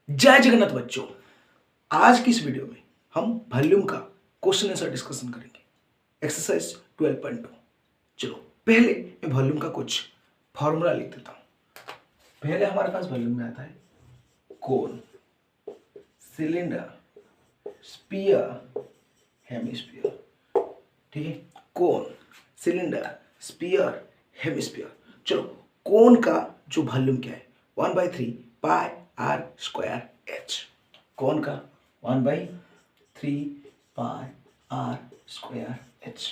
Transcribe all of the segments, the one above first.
जय जगन्नाथ बच्चों। आज की इस वीडियो में हम वॉल्यूम का क्वेश्चन आंसर डिस्कशन करेंगे। एक्सरसाइज 12.2। चलो पहले मैं वॉल्यूम का कुछ फॉर्मूला लिख देता हूं। पहले हमारे पास वॉल्यूम में आता है कोन, सिलेंडर, स्पीयर, हेमिस्फीयर। ठीक है, कोन, सिलेंडर, स्पीयर, हेमिस्फीयर। चलो कोन का जो वॉल्यूम क्या है 1/3 pi R square H. Cone का 1/3 पाई आर स्क्वायर एच।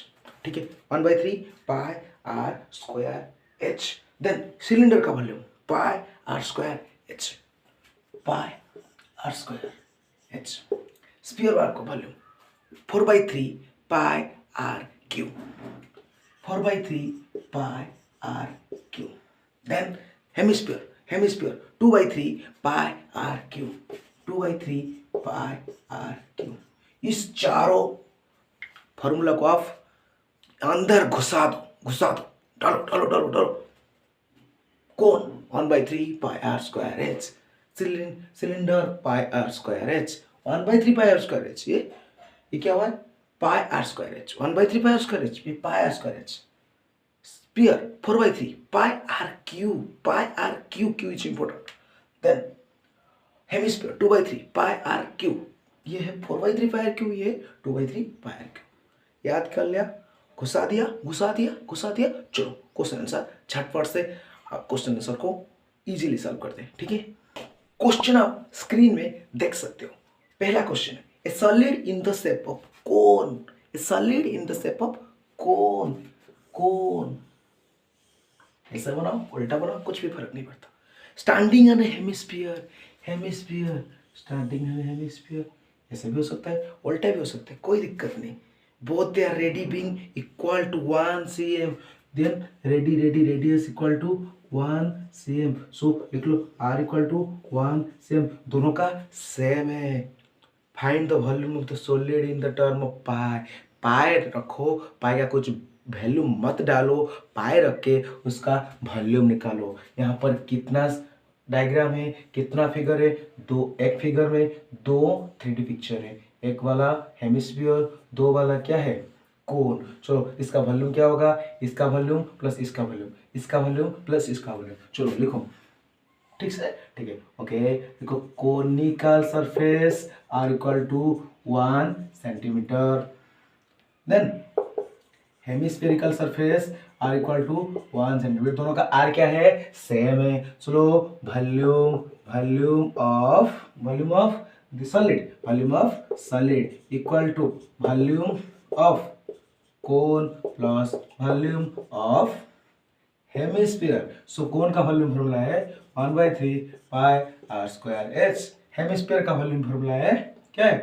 ठीक है, 1/3 pi R square H. Then cylinder का volume pi R square H, pi R square H. Sphere बार का volume 4/3 pi R cube, 4/3 pi R cube. Then hemisphere 2/3 pi R cube, 2/3 pi R cube. इस चारों formula को आप अंदर घुसा दो, डालो डालो डालो डालो। Cone 1/3 pi R square H, cylinder pi R square H, 1/3 pi R square H. ये क्या हुआ? Pi R square H, 1/3 pi R square H, ये pi R square H. Sphere 4/3 pi R cube, cube is important. Then hemisphere 2/3 pi R cube, ये है 4/3 pi R cube, ये 2/3 pi R Q. याद कर लिया, घुसा दिया घुसा दिया घुसा दिया। चलो क्वेश्चन आंसर झटपट से आप क्वेश्चन आंसर को इजीली सॉल्व करते हैं। ठीक है, क्वेश्चन आप स्क्रीन में देख सकते हो। पहला क्वेश्चन है a solid in the shape of cone, a solid in the shape of cone. Cone ऐसा बनाओ उल्टा बनाओ कुछ भी फर्क नहीं पड़ता। Standing on hemisphere, hemisphere standing on hemisphere, ऐसा भी हो सकता है उल्टा भी हो सकता है, कोई दिक्कत नहीं। Both they are radii being equal to 1 cm, then radius equal to 1 cm। So लिख लो r इक्वल टू 1 cm, दोनों का सेम है। Find the volume of the solid in the term of pi. Pi रखो, pi का कुछ value मत डालो, पाई रख के उसका वॉल्यूम निकालो। यहाँ पर कितना डायग्राम है, कितना फिगर है? दो। एक फिगर में दो 3D पिक्चर है, एक वाला हेमिस्फीयर, दो वाला क्या है? कोन। चलो इसका वॉल्यूम क्या होगा? इसका वॉल्यूम प्लस इसका वॉल्यूम, इसका वॉल्यूम प्लस इसका वॉल्यूम। चलो लिखो, ठीक है ठीक है। ओके देखो, conical surface R equal to 1 centimetre, then hemispherical surface R equal to 1 centimetre. दोनों का आर क्या है? सेम है। चलो volume volume of the solid, volume of solid equal to volume of cone plus volume of hemisphere. So cone का volume formula है 1/3 pi R square H. Hemisphere का volume formula है क्या है?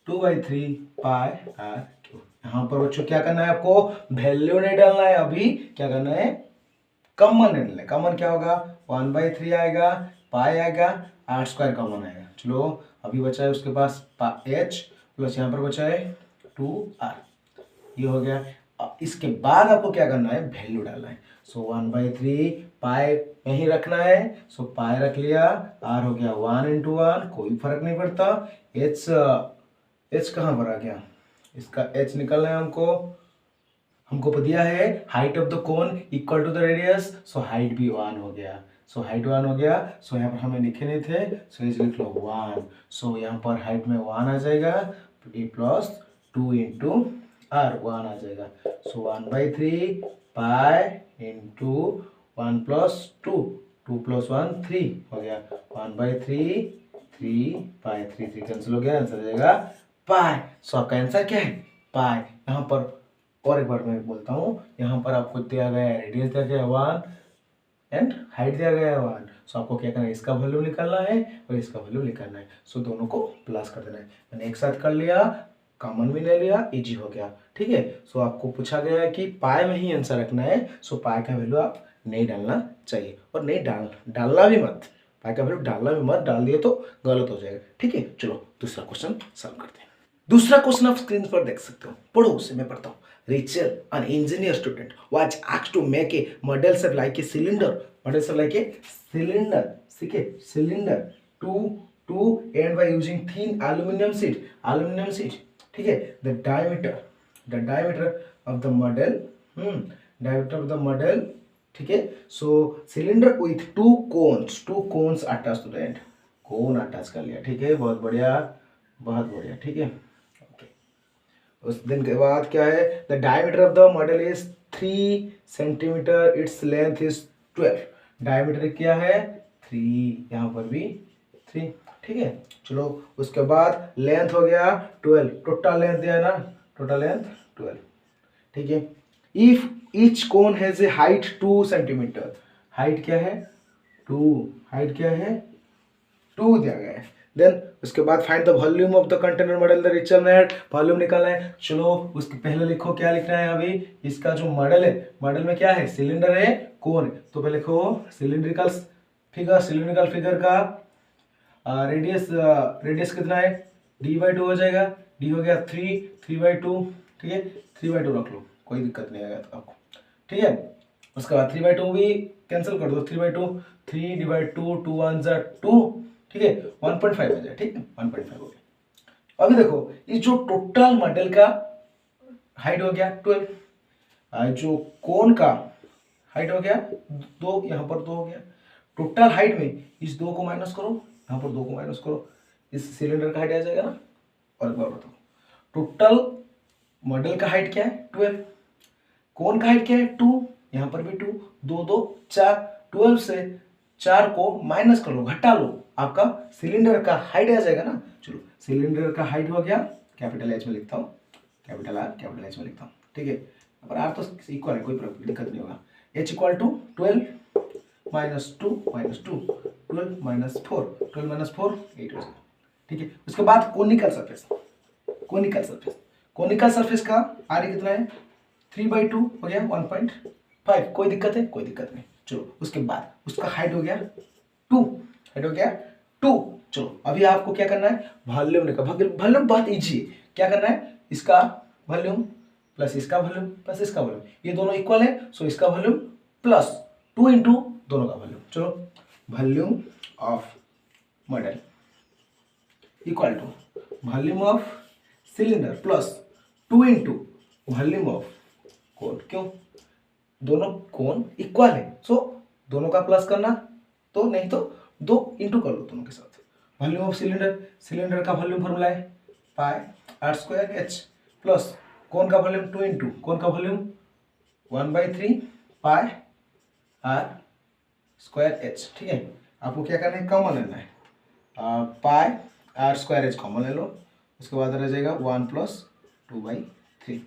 2/3 पाई आर क्यू। यहाँ पर बच्चों क्या करना है? आपको वैल्यू नहीं डालना है, अभी क्या करना है? कॉमन नहीं डालना है। कॉमन क्या होगा? 1/3 आएगा, पाई आएगा, आर स्क्वायर कॉमन आएगा। चलो अभी बचा है उसके पास एच प्लस यहाँ पर बचा है 2r, ये हो गया। अब इसके बाद आपको क्या करना है? वैल्यू डालना है। सो 1/3 पाई यहीं रखना है, सो पाई रख लिया, आर हो गया 1 × 1, कोई फर्क नहीं पड़ता। एच कहाँ पर आ गया? इसका एच निकलना है हमको दिया है height of the cone equal to the radius, so height भी 1 हो गया। सो हाइट 1 हो गया, सो यहाँ पर हमें लिखे नहीं थे, सो इस लिख लो 1। सो यहाँ पर हाइट में 1 आ जाएगा, प्लस 2 × r 1 आ जाएगा। सो 1/3 पाई इंटू 1 + 2, 2 + 1 3 हो गया। 1/3 3 पाई, 3 कैंसिल हो गया, आंसर आ जाएगा पाई। सो आपका आंसर क्या है? पाई। यहाँ पर और एक बार मैं बोलता हूँ, यहाँ पर आपको दिया गया है रेडियस दिया गया है 1 एंड हाइट दिया गया है 1। सो आपको क्या करना है? इसका वैल्यू निकालना है और इसका वैल्यू निकालना है। सो दोनों को प्लस कर देना है। मैंने एक साथ कर लिया, कॉमन भी ले लिया, इजी हो गया। ठीक है, सो आपको पूछा गया है कि पाई में ही आंसर रखना है। सो पाई का वैल्यू आप नहीं डालना चाहिए, और नहीं डालना भी मत। पाई का वैल्यू डालना भी मत, डाल दिए तो गलत हो जाएगा। ठीक है, चलो दूसरा क्वेश्चन सॉल्व करते हैं। दूसरा क्वेश्चन आप स्क्रीन पर देख सकते हो, पढ़ो उससे मैं पढ़ता हूँ। Rachel, an engineer student, was asked to make a model shape like a cylinder. Model shape like a cylinder. ठीक है, cylinder to 2 and by using thin aluminum sheet, ठीक है. The diameter of the model, diameter of the model, ठीक है. So cylinder with two cones attached to the end, cone attach कर लिया, ठीक है. बहुत बढ़िया, ठीक है. ओके, उस दिन के बाद क्या है, the diameter of the model is 3 centimetre, its length is 12. Diameter क्या है 3, यहाँ पर भी 3, ठीक है. चलो उसके बाद लेंथ हो गया 12, टोटल लेंथ दिया है ना, टोटल लेंथ 12, ठीक है. If each cone has a height 2 centimetre, height क्या है 2, हाइट क्या है 2 दिया गया है. देन उसके बाद find the volume of the container model, the requirement, volume निकालना है. चलो उसके पहले लिखो क्या लिखना है. अभी इसका जो मॉडल है, मॉडल में क्या है, सिलेंडर है, कोन है. तो पहले लिखो सिलिंड्रिकल फिगर का रेडियस कितना है, d/2 हो जाएगा. d हो गया 3/2, ठीक है. 3/2 रख लो, कोई दिक्कत नहीं आएगा तो आपको, ठीक है. उसके बाद 3/2 भी कैंसिल कर दो, 3/2, 3/2, 2 1 2, ठीक है. 1.5 हो जाए, ठीक है. 1.5 हो गया. अभी देखो ये जो टोटल मॉडल का हाइट हो गया 12, जो कोन का हाइट हो गया 2, यहाँ पर 2 हो गया. टोटल हाइट में इस 2 को माइनस करो, यहाँ पर 2 को माइनस करो, इस सिलेंडर का हाइट आ जाएगा ना. और एक बार बताओ, टोटल मॉडल का हाइट क्या है 12, कोन का हाइट क्या है 2, यहाँ पर भी 2, 2 2 4, 12 से 4 को माइनस कर लो, घटा लो, आपका सिलेंडर का हाइट आ जाएगा ना. चलो सिलेंडर का हाइट हो गया, कैपिटल एच में लिखता हूँ, कैपिटल आर कैपिटल एच में लिखता हूँ, ठीक है. पर आर तो इक्वल है, कोई दिक्कत नहीं होगा. H equal to 12 minus 2 12 minus 4 8 हो जाएगा, ठीक है. उसके बाद कोनिकल सरफेस का आर कितना है 3/2 हो गया 1.5, कोई दिक्कत है, कोई दिक्कत नहीं. चलो उसके बाद उसका हाइट हो गया 2. चलो अभी आपको क्या करना है, वॉल्यूम निकाल. वॉल्यूम बहुत इजी है. क्या करना है, इसका वॉल्यूम प्लस इसका वॉल्यूम प्लस इसका वॉल्यूम, ये दोनों इक्वल है, सो इसका वॉल्यूम प्लस 2 इंटू दोनों का वॉल्यूम. चलो volume of model equal to volume of cylinder plus 2 into volume of cone. क्यों, दोनों कोन इक्वल है, सो दोनों का प्लस करना, तो नहीं तो 2 इंटू कर लो दोनों के साथ. वॉल्यूम ऑफ सिलेंडर का वॉल्यूम फॉर्मूला है pi R square H, plus cone का वॉल्यूम 2 इंटू कोन का volume 1/3 pi R square H, ठीक है. आपको क्या करना है, कॉमन लेना है, pi R square H common ले लो. उसके बाद रह जाएगा 1 + 2/3.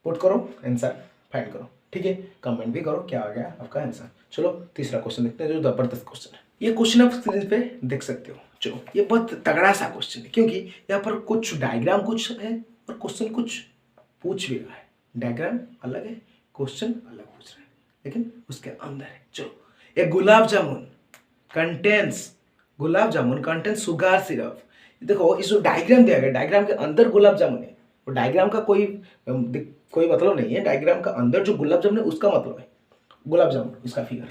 पुट करो, आंसर फाइंड करो, ठीक है. कमेंट भी करो क्या आ गया आपका आंसर. चलो तीसरा क्वेश्चन देखते हैं, जो जबरदस्त क्वेश्चन है. ये क्वेश्चन आप स्क्रीन पे देख सकते हो. चलो ये बहुत तगड़ा सा क्वेश्चन है, क्योंकि यहाँ पर कुछ डायग्राम कुछ है और क्वेश्चन कुछ पूछ भी रहा है. डायग्राम अलग है, क्वेश्चन अलग पूछ रहा है, लेकिन उसके अंदर है. चलो, एक gulab jamun contains sugar syrup. देखो इस जो डायग्राम दिया गया, डायग्राम के अंदर गुलाब जामुन है, और डायग्राम का कोई मतलब नहीं है. डायग्राम का अंदर जो गुलाब जामुन है उसका मतलब है गुलाब जामुन. इसका फिगर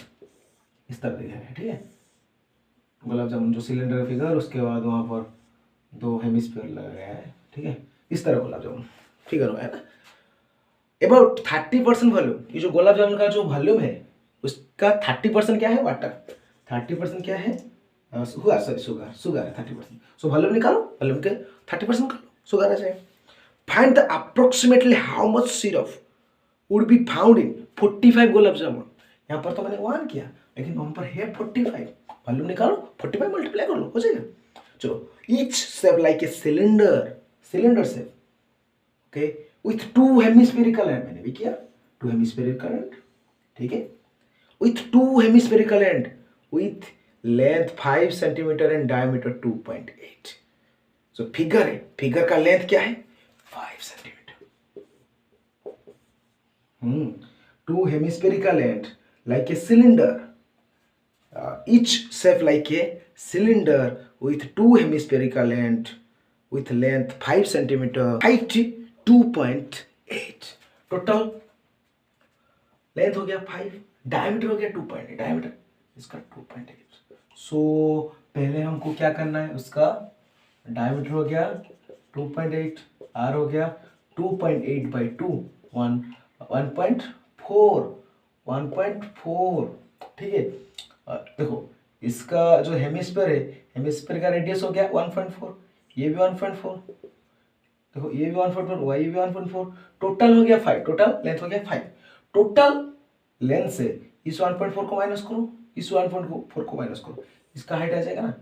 इस तरह दिया है, ठीक है. गुलाब जामुन जो सिलेंडर का फिगर, उसके बाद वहाँ पर 2 हेमिस्फीयर लगा गया है, ठीक है. इस तरह गुलाब जामुन फिगर हुआ है ना. अबाउट 30% वॉल्यूम, ये जो गुलाब जामुन का जो वॉल्यूम है उसका 30% क्या है, वाटर. 30% क्या है, शुगर है 30%. सो वॉल्यूम निकालो, वॉल्यूम के 30% निकालो, शुगर आ जाएगा. Find the approximately how much syrup would be found in 45 gulab jamun. यहाँ पर तो मैंने 1 किया, लेकिन वहाँ पर है 45. वॉल्यूम निकालो, 45 मल्टीप्लाई कर लो, हो जाएगा. चलो, each shape like a cylinder shape, okay, with 2 hemispherical and. मैंने भी किया 2 हेमिस्फेरिकल एंड, ठीक है. With 2 hemispherical and with length 5 centimetre and diameter 2.8. So figure है, फिगर का लेंथ क्या है 5 centimetre. 2 hemispherical end like a cylinder, each shape like a cylinder with 2 hemispherical end with length 5 centimeter, height 2.8. Total length हो गया 5, diameter हो गया 2.8, diameter इसका 2.8. सो पहले हमको क्या करना है, उसका डायमीटर हो गया 2.8, आर हो गया 2.8/2 1.4, ठीक है। देखो इसका जो हेमिस्फीयर है, हेमिस्फीयर का रेडियस हो गया 1.4, ये भी 1.4, देखो ये भी 1.4, ये भी 1.4, टोटल हो गया 5, टोटल लेंथ हो गया 5। टोटल लेंथ से इस 1.4 को माइनस करो, इस 1.4 को माइनस करो, इसका हाइट आ जाएगा ना।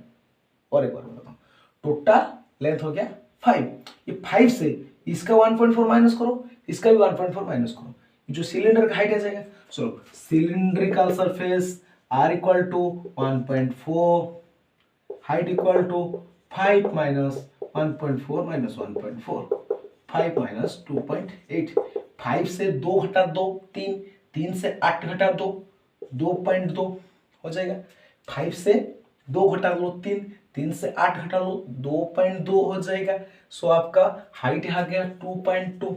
और एक बार बताता हूँ, टोटल लेंथ हो गया 5, ये 5 से इसका 1.4 माइनस करो, इसका भी 1.4 माइनस करो, ये जो सिलेंडर का हाइट आ जाएगा। चलो cylindrical surface r equal to 1.4, height equal to 5 minus 1.4 minus 1.4, 5 minus 2.8, 5 से 2 घटा 2 3, 3 से 8 घटा 2 2.2 हो जाएगा, 5 से 2 घटा लो 3, 3 से 8 घटा लो 2.2 हो जाएगा। सो आपका हाइट आ गया 2.2,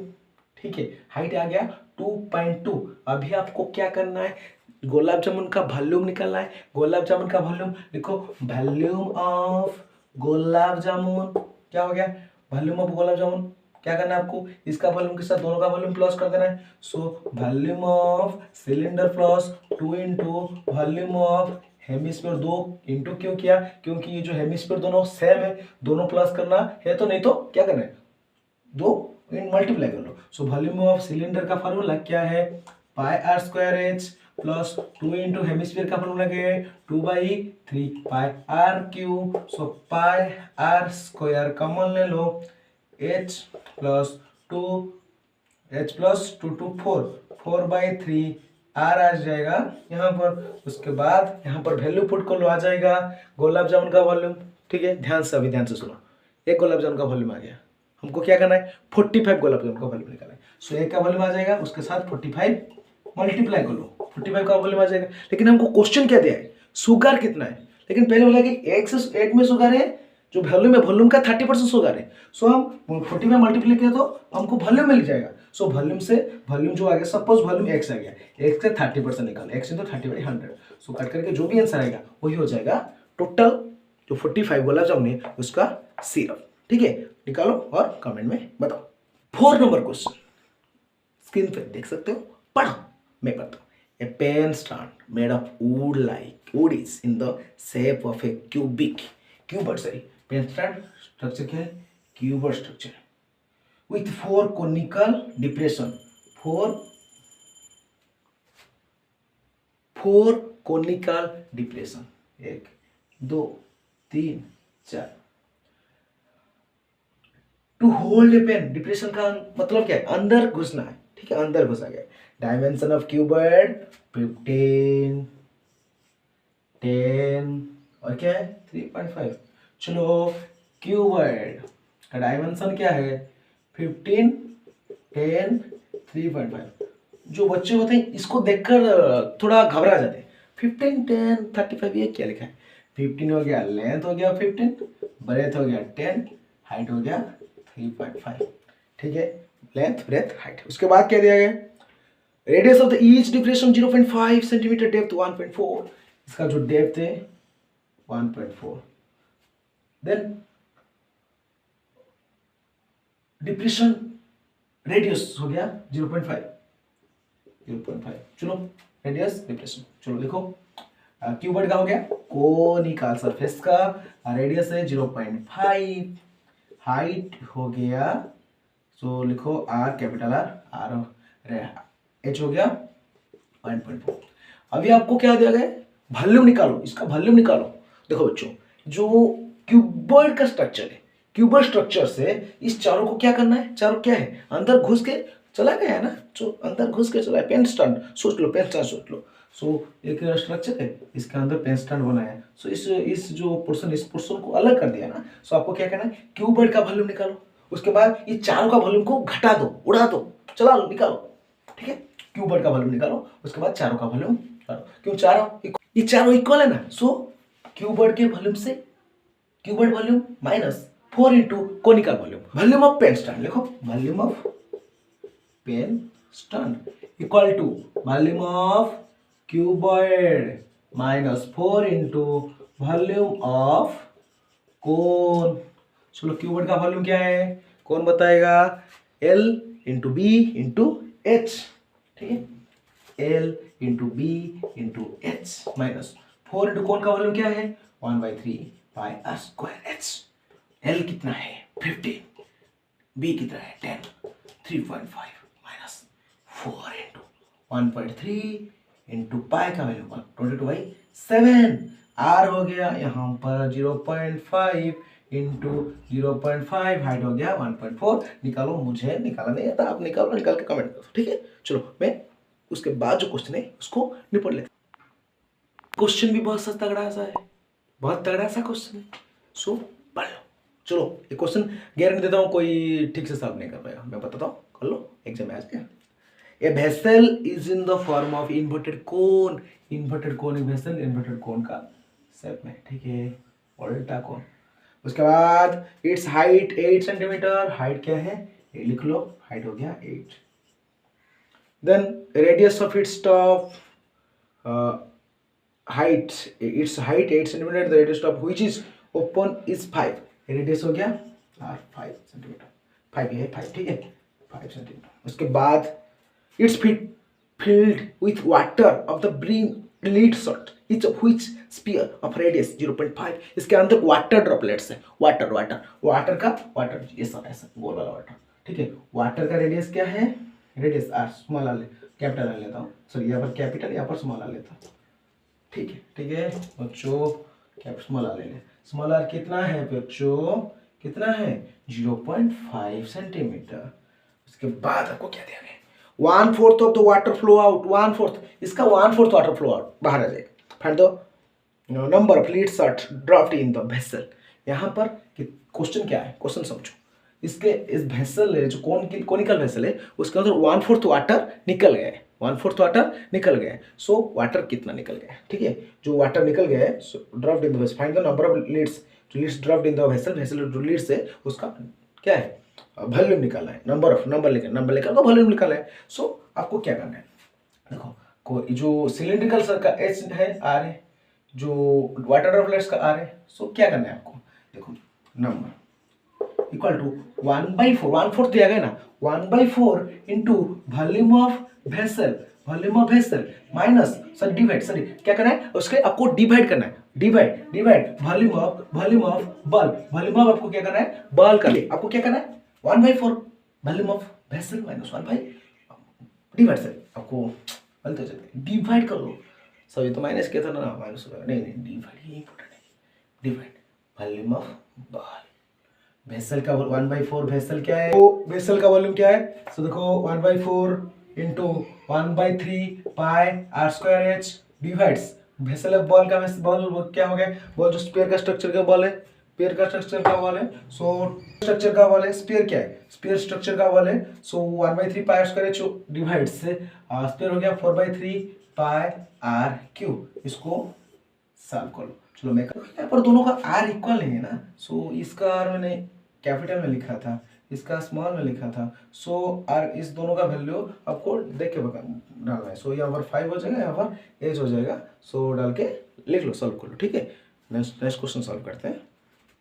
ठीक है, हाइट आ गया 2.2। अभी आपको क्या करना है, गुलाब जामुन का वॉल्यूम निकालना है। गुलाब जामुन का वॉल्यूम लिखो, वॉल्यूम ऑफ गुलाब जामुन क्या हो गया, वॉल्यूम ऑफ गुलाब जामुन। क्या करना है आपको, इसका वॉल्यूम के साथ दोनों का वॉल्यूम प्लस कर देना है। सो volume of cylinder plus 2 into volume of hemisphere 2 into क्यों किया, क्योंकि ये जो हेमिस्फीयर दोनों सेम है, दोनों प्लस करना है, तो नहीं तो क्या करना है, दो मल्टीप्लाई कर लो। सो वॉल्यूम ऑफ सिलेंडर का फॉर्मूला क्या है, pi R square H plus 2 into hemisphere का फॉर्मूला क्या है, 2/3 pi R cube. So pi R square common ले लो, एच प्लस 2 टू 4/3 आर आ जाएगा यहाँ पर। उसके बाद यहाँ पर वैल्यू पुट कर लो, आ जाएगा गुलाब जामुन का वॉल्यूम, ठीक है। ध्यान से, अभी ध्यान से सुनो, एक गुलाब जामुन का वॉल्यूम आ गया, हमको क्या करना है 45 गुलाब जामुन का वॉल्यूम निकालना है। सो एक का वॉल्यूम आ जाएगा, उसके साथ 45 मल्टीप्लाई कर लो, 45 का वॉल्यूम आ जाएगा। लेकिन हमको क्वेश्चन क्या दिया है, शुगर कितना है, लेकिन पहले बोला कि एक में शुगर है, जो वॉल्यूम है वॉल्यूम का 30% शुगर है। सो हम 45 मल्टीप्लाई किया तो हमको वॉल्यूम मिल जाएगा। सो वॉल्यूम से वॉल्यूम जो आ गया, सपोज वॉल्यूम x आ गया, x से 30% निकाल, x into 30/100, सो कट करके जो भी आंसर आएगा वही हो जाएगा टोटल जो 45 गुलाब जामुन है उसका सिरप, ठीक है। निकालो और कमेंट में बताओ। 4 नंबर क्वेश्चन स्क्रीन पे देख सकते हो, पढ़ो, मैं पढ़ता हूँ। A pen stand made of wood is in the shape of a cuboid sorry, pen stand structure क्या है, cuboid structure with 4 conical depression, 4 conical depression, 1 2 3 4। To hold a pen, depression का मतलब क्या है, अंदर घुसना है, ठीक है, अंदर घुसा गया। डायमेंशन ऑफ क्यूबॉइड 15 10 और क्या है 3.5। चलो क्यूबॉइड का डायमेंशन क्या है 15 10 3.5। जो बच्चे होते हैं इसको देखकर थोड़ा घबरा जाते हैं, 15 10 35 ये क्या लिखा है, 15 हो गया, लेंथ हो गया 15, ब्रेथ हो गया 10, हाइट हो गया 3.5, ठीक है, लेंथ ब्रेथ हाइट। उसके बाद क्या दिया गया, radius of the each depression 0.5 centimetre, depth 1.4, इसका जो डेप्थ है 1.4, देन डिप्रेशन रेडियस हो गया 0.5, चलो रेडियस डिप्रेशन, चलो लिखो। क्यूबॉइड का हो गया, कोनिकल सरफेस का रेडियस है 0.5, हाइट हो गया, सो लिखो आर, कैपिटल आर एच हो गया 1.4। अभी आपको क्या दिया गया, वॉल्यूम निकालो, इसका वॉल्यूम निकालो। देखो बच्चों, जो क्यूबॉइड का स्ट्रक्चर है, क्यूबॉइड स्ट्रक्चर से इस चारों को क्या करना है, चारों क्या है, अंदर घुस के चला गया है ना, जो अंदर घुस के चला है, पेन स्टैंड सोच लो, पेन स्टैंड सोच लो। सो एक स्ट्रक्चर है, इसके अंदर पेन स्टैंड बना है, सो इस जो पोर्शन, इस पोर्शन को अलग कर दिया ना। सो आपको क्या करना है, क्यूबॉइड का वॉल्यूम निकालो, उसके बाद ये चारों का वॉल्यूम को घटा दो, उड़ा दो, चला लो, निकालो, ठीक है। क्यूबॉइड का वॉल्यूम निकालो, उसके बाद चारों का वॉल्यूम निकालो, क्यों ये चारों इक्वल है ना। सो क्यूबॉइड के वॉल्यूम से cuboid volume minus 4 into conical volume, volume of pen stand लिखो, volume of pen stand equal to volume of cuboid minus 4 into volume of cone. चलो क्यूबॉइड का वॉल्यूम क्या है, कौन बताएगा? L into B into H, ठीक है, L into B into H minus 4 into कौन का वॉल्यूम क्या है? 1/3 pi R square H. L कितना है? 15, B कितना है? 10, 3.5 माइनस 4 इंटू 1.3 इंटू पाई का वैल्यू 22/7। R हो गया यहाँ पर 0.5 इंटू 0.5, हाइट हो गया 1.4। निकालो, मुझे निकाला नहीं आता, आप निकालो, निकाल के कमेंट करो, ठीक है। चलो मैं उसके बाद जो क्वेश्चन है उसको निपट लेते। क्वेश्चन भी बहुत सा तगड़ा सा है, बहुत तगड़ा सा क्वेश्चन है, सो पढ़ लो। चलो ये क्वेश्चन गारंटी देता हूँ कोई ठीक से सॉल्व नहीं कर पाएगा, मैं बताता हूँ, कर लो, एग्जाम में आ जाएगा। A vessel is in the form of inverted cone। inverted cone एक vessel inverted cone का शेप में, ठीक है, उल्टा कोन। उसके बाद its height 8 सेंटीमीटर, हाइट क्या है ये लिख लो, हाइट हो गया 8। then radius of its top height, its height 8 centimetre, the radius of which is open is 5। Radius हो गया 5 सेंटीमीटर, 5 है 5, ठीक है, 5 सेंटीमीटर। उसके बाद it's filled with water of the brim lead sort, each of which sphere of radius 0.5। इसके अंदर water droplets है, वाटर का वाटर, ये सब ऐसा गोल वाला वाटर, ठीक है। वाटर का रेडियस क्या है? Radius R, small R, capital R लेता हूँ, सॉरी यहाँ पर कैपिटल, यहाँ पर स्मॉल आर लेता हूँ, ठीक है, ठीक है बच्चों, कैपिटल स्मॉल आर ले लें। स्मॉल आर कितना है बच्चों, कितना है? 0.5 सेंटीमीटर। उसके बाद आपको क्या दिया गया? 1/4 of the water flow out, 1/4, इसका 1/4 वाटर फ्लो आउट बाहर आ जाएगा। Find the number of leads dropped in the vessel. यहाँ पर क्वेश्चन क्या है, क्वेश्चन समझो। इसके इस वेसल है जो कोनिकल वेसल है, उसके अंदर 1/4 वाटर निकल गया है, 1/4 वाटर निकल गया है। सो वाटर कितना निकल गया है, ठीक है, जो वाटर निकल गया है dropped in the vessel. Find the number of leads, जो leads dropped in the vessel, vessel जो लीड्स है उसका क्या है? वॉल्यूम निकालना है, नंबर लेकर वॉल्यूम निकालना है। सो आपको क्या करना है, देखो कोई जो सिलिंड्रिकल सर का एच है आर है, जो वाटर ड्रॉपलेट्स का आर है। सो क्या करना है आपको, देखो नंबर इक्वल टू 1/4, 1/4 दिया गया ना, 1/4 into volume of vessel minus, sir divide, sorry क्या करना है उसके, आपको डिवाइड करना है, divide volume of bulb, volume of आपको क्या करना है? बल्ब का, आपको क्या करना है? 1/4 volume of vessel minus 1/, divide, sir आपको गलत हो जाता है, डिवाइड कर लो। सर ये तो माइनस किया था ना, माइनस हो, नहीं डिवाइड, ये इंपॉर्टेंट है, divide volume of bulb. Vessel का 1/4, वेसल क्या है, तो वेसल का वॉल्यूम क्या है? सो देखो 1/4 into 1/3 pi R square H divides vessel of ball का, बॉल क्या हो गया? बॉल जो स्फीयर का स्ट्रक्चर का बॉल है, पेयर का स्ट्रक्चर का बॉल है, सो स्ट्रक्चर का बॉल है, स्फीयर क्या है? स्फीयर स्ट्रक्चर का बॉल है। सो 1/3 pi R square H divide से स्फीयर हो गया 4/3 पाई आर क्यूब। इसको सॉल्व कर लो। चलो मैं यहाँ पर दोनों का आर इक्वल नहीं है ना, सो इसका आर मैंने कैपिटल में लिखा था, इसका स्मॉल में लिखा था। सो आर, इस दोनों का वैल्यू आपको देख के डालना है। सो यहाँ पर 5 हो जाएगा, यहाँ पर एच हो जाएगा। सो डाल के लिख लो, सॉल्व कर लो, ठीक है। नेक्स्ट क्वेश्चन सॉल्व करते हैं।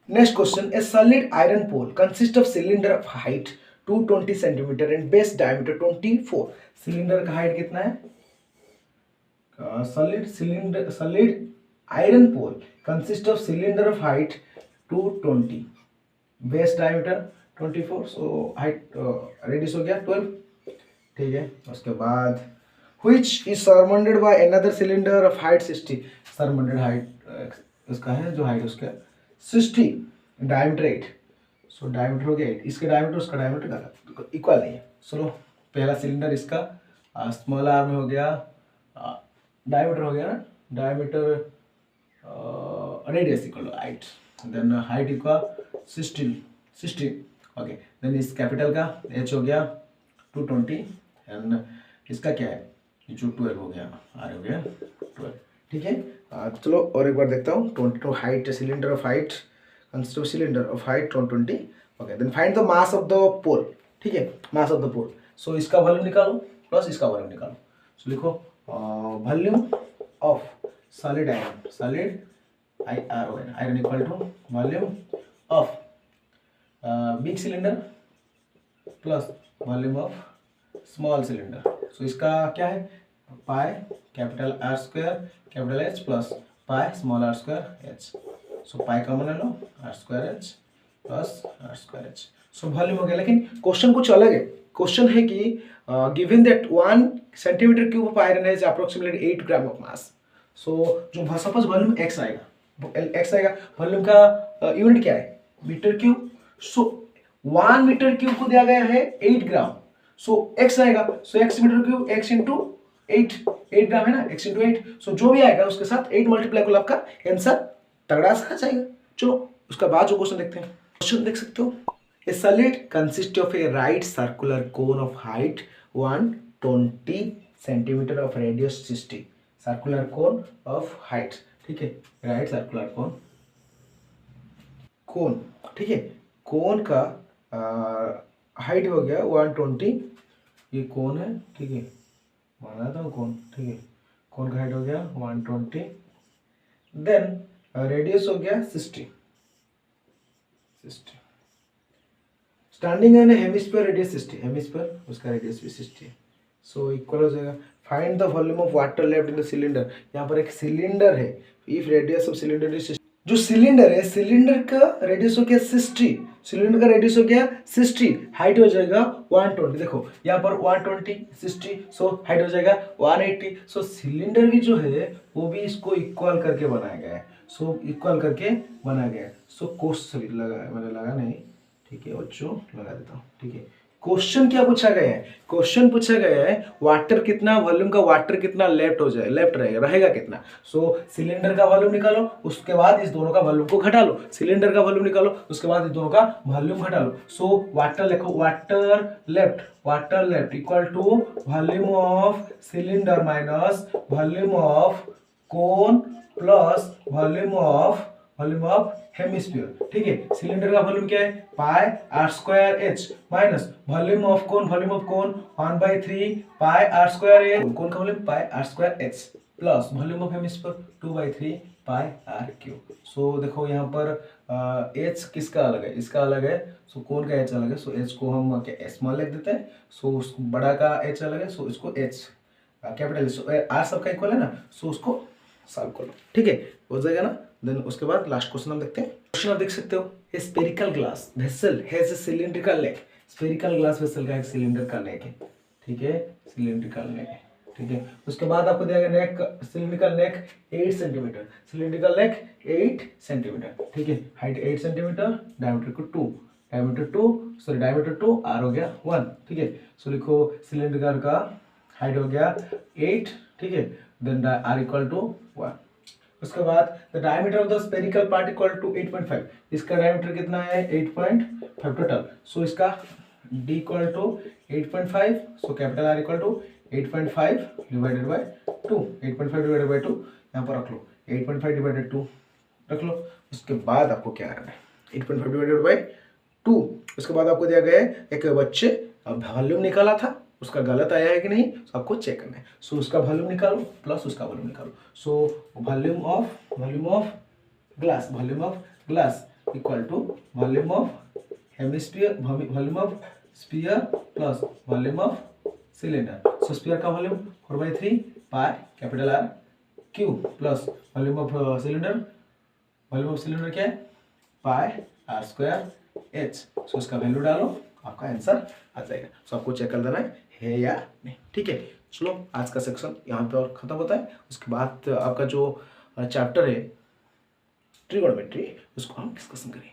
Next question, a solid iron pole consist of cylinder of height 220 centimetre and base diameter 24। Cylinder का हाइट कितना है? Solid iron pole consist of cylinder of height 220, base diameter 24। So height radius हो गया 12, ठीक है। उसके बाद which is surrounded by another cylinder of height 60। surrounded height उसका है, जो हाइट उसका 60, डायमीटर 8। सो डायमीटर हो गया 8, इसके डायमीटर उसका डायमीटर इक्वल नहीं है। चलो पहला सिलेंडर इसका स्मॉल आर में हो गया, डायमीटर हो गया ना, diameter radius equal to 8, then height equal 60, okay. Then इस कैपिटल का एच हो गया 220 एंड इसका क्या है, जो 12 हो गया, आर हो गया 12, ठीक है। चलो और एक बार देखता हूँ। 22 height, cylinder of height consist of cylinder of height 220, okay. Then find the mass of the pole, ठीक है, मास ऑफ द पोल। सो इसका वॉल्यूम निकालो प्लस इसका वॉल्यूम निकालो। सो लिखो volume of solid iron equal to volume of big cylinder plus volume of small cylinder. So इसका क्या है, pi capital R square capital H plus pi small R square H. So pi common ले लो, R square H plus R square H. So volume हो गया। लेकिन question कुछ अलग है। क्वेश्चन है कि given that 1 centimetre cube of iron has approximately 8 gram of mass. So जो सपोज वॉल्यूम एक्स आएगा, एक्स आएगा, वॉल्यूम का यूनिट क्या है, metre cube. So 1 metre cube को दिया गया है 8 ग्राम। सो x आएगा, so x metre cube x into 8 gram है ना, x इंटू 8। सो जो भी आएगा उसके साथ 8 मल्टीप्लाई को आपका आंसर तगड़ा सा आ जाएगा। चलो उसका बाद जो क्वेश्चन देखते हैं। क्वेश्चन देख सकते हो, ए solid consist of A right circular cone of height 120 centimetre of radius 60। Circular cone of height, ठीक है, राइट सर्कुलर कोन, कोन, ठीक है, कोन का हाइट हो गया 120, ये कोन है, ठीक है, माना था कोन, ठीक है, कोन का हाइट हो गया 120, देन रेडियस हो गया 60, स्टैंडिंग है हेमिस्फीयर रेडियस 60, हेमिस्फीयर उसका रेडियस भी 60 है। सो इक्वल हो जाएगा, find the volume of water left in the cylinder. यहाँ पर एक सिलेंडर है, if radius of cylinder is, जो सिलेंडर है सिलेंडर का रेडियस हो गया 60, सिलेंडर का रेडियस हो गया 60, हाइट हो जाएगा 120। देखो यहाँ पर 120 60, सो हाइट हो जाएगा 180। सो सिलेंडर भी जो है वो भी इसको इक्वल करके बनाया गया है, सो इक्वल करके बनाया गया है। सो क्वेश्चन लगा, मैंने लगा नहीं, ठीक है, बच्चों लगा देता हूँ, ठीक है। क्वेश्चन क्या पूछा गया है, क्वेश्चन पूछा गया है वाटर कितना, वॉल्यूम का वाटर कितना लेफ्ट हो जाए, लेफ्ट रहेगा कितना। सो सिलेंडर का वॉल्यूम निकालो, उसके बाद इस दोनों का वॉल्यूम को घटा लो, सिलेंडर का वॉल्यूम निकालो, उसके बाद इस दोनों का वॉल्यूम घटा लो। सो वाटर लिखो, water left equal to volume of cylinder minus volume of cone plus volume of hemisphere, ठीक है। सिलेंडर का वॉल्यूम क्या है, pi R square H minus volume of cone 1/3 pi R square H, cone का volume pi R square H plus volume of hemisphere 2/3 pi R cube. So देखो यहाँ पर एच किसका अलग है, इसका अलग है, सो कोन का एच अलग है, सो एच को हम क्या स्मॉल लिख देते हैं, सो उस बड़ा का एच अलग है, सो इसको एच कैपिटल, आर सबका इक्वल है ना, सो उसको सॉल्व कर लो, ठीक है, हो जाएगा ना। देन उसके बाद लास्ट क्वेश्चन हम देखते हैं। क्वेश्चन आप देख सकते हो, ए spherical glass vessel has a cylindrical neck. Spherical glass vessel का एक सिलेंडर का नेक है, ठीक है, सिलिंड्रिकल नेक है, ठीक है। उसके बाद आपको दिया गया नेक, सिलिंड्रिकल नेक 8 सेंटीमीटर, सिलिंड्रिकल नेक 8 सेंटीमीटर, ठीक है, हाइट 8 सेंटीमीटर, डायमीटर 2, आर हो गया 1, ठीक है। सो लिखो सिलिंड्रिकल का हाइट हो गया 8, ठीक है, देन आर इक्वल टू 1। उसके बाद the diameter of the spherical part equal to 8.5, इसका डायमीटर कितना है 8.5 टोटल। सो इसका d equal to 8.5, so capital R equal to 8.5 divided by 2, 8.5 divided by 2 यहाँ पर रख लो, 8.5 डिवाइडेड 2 रख लो। उसके बाद आपको क्या करना है, 8.5 डिवाइडेड बाय 2। उसके बाद आपको दिया गया है एक बच्चे वॉल्यूम निकाला था, उसका गलत आया है कि नहीं, तो आपको चेक करना है। सो उसका वॉल्यूम निकालो प्लस उसका वॉल्यूम निकालो। So volume of glass equal to volume of hemisphere, volume of sphere plus volume of cylinder. So sphere का volume 4/3 pi capital R cube plus volume of cylinder क्या है, pi R square H. So उसका value डालो, आपका answer आ जाएगा। सो आपको check कर देना है या नहीं, ठीक है। चलो आज का सेक्शन यहाँ पे और खत्म होता है। उसके बाद आपका जो चैप्टर है ट्रिगोनोमेट्री, उसको हम डिस्कशन करेंगे।